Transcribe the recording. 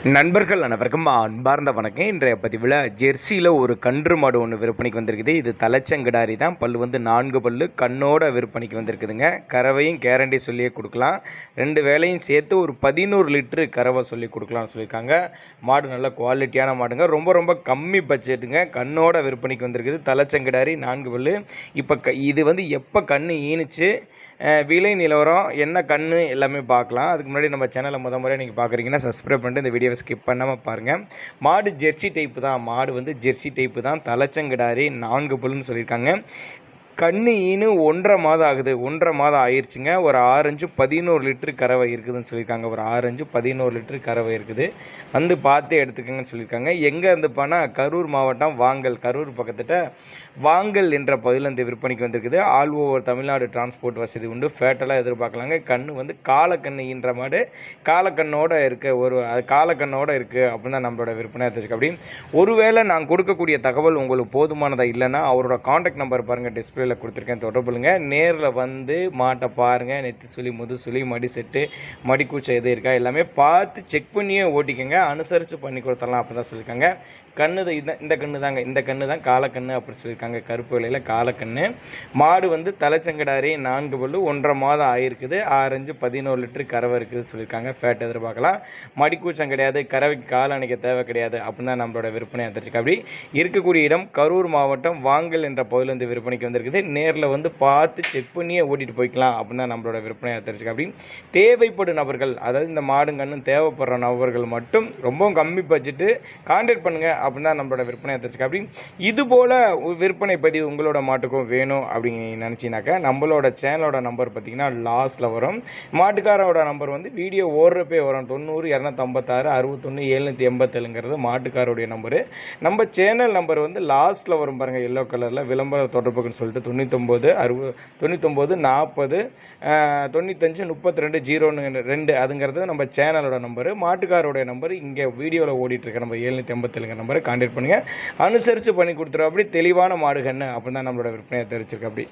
நண்பர்கள் அனைவருக்கும் அன்பார்ந்த வணக்கம். இன்றைய பதிவில் ஜெர்சியில் ஒரு கன்று மாடு ஒன்று விற்பனைக்கு வந்திருக்குது. இது தலைச்சங்கிடாரி தான். பல் வந்து 4 பல் கண்ணோட விற்பனைக்கு வந்திருக்குதுங்க. கறவையும் கேரண்டி சொல்லியே கொடுக்கலாம். 2 வேலையும் சேர்த்து ஒரு 11 லிட்டரு கறவை சொல்லி கொடுக்கலாம்னு சொல்லியிருக்காங்க. மாடு நல்ல குவாலிட்டியான மாடுங்க. ரொம்ப ரொம்ப கம்மி பட்ஜெட்டுங்க. கண்ணோட விற்பனைக்கு வந்திருக்குது. தலைச்சங்கிடாரி 4 பல். இப்போ இது வந்து எப்போ கன்று ஈனுச்சு, விலை நிலவரம் என்ன கன்று எல்லாமே பார்க்கலாம். அதுக்கு முன்னாடி நம்ம சேனலை முறையாக நீங்கள் பார்க்குறீங்கன்னா சப்ஸ்கிரைப் பண்ணிட்டு இந்த வீடியோ ஸ்கிப் பண்ணாமல் பாருங்கள். மாடு ஜெர்சி டைப்பு தான். மாடு வந்து ஜெர்சி டைப்பு தான். தலைச்சங்கிடாரி 4 பல்லுன்னு சொல்லியிருக்காங்க. கன்று ஈனு 1.5 மாதம் ஆகுது. 1.5 மாதம் ஆயிடுச்சுங்க. ஒரு 6 11 லிட்டரு கறவை இருக்குதுன்னு சொல்லியிருக்காங்க. ஒரு 6 11 லிட்டரு கறவை இருக்குது. வந்து பார்த்து எடுத்துக்கங்கன்னு சொல்லியிருக்காங்க. எங்கே இருந்து போனால் கரூர் மாவட்டம் வாங்கல், கரூர் பக்கத்துட்ட வாங்கல் என்ற பகுதியில் இந்த விற்பனைக்கு வந்திருக்குது. ஆல் ஓவர் தமிழ்நாடு டிரான்ஸ்போர்ட் வசதி உண்டு. ஃபேட்டெல்லாம் எதிர்பார்க்கலாங்க. கன்று வந்து காலக்கண்ணு ஈன்ற மாடு. காலக்கண்ணோடு இருக்குது. அது காலக்கண்ணோடு இருக்குது அப்படின்னு தான் நம்மளோட விற்பனை தெரிஞ்சுக்க. அப்படி ஒருவேளை நான் கொடுக்கக்கூடிய தகவல் உங்களுக்கு போதுமானதாக இல்லைன்னா அவரோட காண்டாக்ட் நம்பர் பாருங்கள், டிஸ்பிளேல கொடுத்துருக்கேன், தொடர்புலுங்க. நேரில் வந்து மாட்டை பாருங்கள். நெத்தி சுழி, முது சுழி, மடி செட்டு, மடிக்கூச்சை எது இருக்கா எல்லாமே பார்த்து செக் பண்ணியே ஓட்டிக்கங்க. அனுசரித்து பண்ணி கொடுத்துடலாம் அப்படி தான் சொல்லியிருக்காங்க. கண்ணு இந்த கண்ணு தாங்க. இந்த கண்ணு தான் காலக்கண்ணு அப்படி சொல்லியிருக்காங்க. கருப்பு விலையில் காலக்கண்ணு. மாடு வந்து தலைச்சங்கடாரி 4 பல்லு 1.5 மாதம் ஆகிருக்குது. 6 11 லிட்டரு கறவை இருக்குது சொல்லியிருக்காங்க. ஃபேட் எதிர்பார்க்கலாம். மடிக்கூச்சம் கிடையாது. கறவைக்கு கால் அணைக்க தேவை கிடையாது அப்படின்னு தான் நம்மளோட விற்பனை தெரிஞ்சுக்க. அப்படி இருக்கக்கூடிய இடம் கரூர் மாவட்டம் வாங்கல் என்ற பகுதியில் வந்து விற்பனைக்கு வந்திருக்குது. நேரில் வந்து பார்த்து செக் பண்ணியே ஓட்டிகிட்டு போய்க்கலாம் அப்படின்னு தான் நம்மளோட விற்பனை தெரிஞ்சுக்க. அப்படி தேவைப்படும் நபர்கள், அதாவது இந்த மாடும் கண்ணும் தேவைப்படுற நபர்கள் மட்டும் ரொம்பவும் கம்மி பட்ஜெட்டு கான்டாக்ட் பண்ணுங்கள் அப்படின்னு தான் நம்மளோட விற்பனை தெரிஞ்சுக்க. அப்படி இதுபோல் விற்பனை பதிவு உங்களோட மாட்டுக்கும் வேணும் அப்படின்னு நினச்சினாக்கா நம்மளோட சேனலோட நம்பர் பார்த்திங்கன்னா லாஸ்ட்டில் வரும். மாட்டுக்காரோட நம்பர் வந்து வீடியோ ஓடுறப்பே வரும். 90 256 61 787ங்கிறது மாட்டுக்காரோடைய நம்பரு. நம்ம சேனல் நம்பர் வந்து லாஸ்ட்டில் வரும் பாருங்கள், எல்லோ கலரில் விளம்பர தொடர்புக்குன்னு சொல்லிட்டு 99 40 95 32 02 அதுங்கிறது நம்ம சேனலோட நம்பரு. மாட்டுக்காரோடைய நம்பர் இங்கே வீடியோவில் ஓடிட்டுருக்க நம்ம 787ங்கிற நம்பரை கான்டாக்ட் பண்ணுங்கள். அனுசரித்து பண்ணி கொடுத்துருவோம். அப்படி தெளிவான மாடுகன்னு அப்படின்னு தான் நம்மளோட விற்பனையை தெரிவிச்சிருக்கு. அப்படி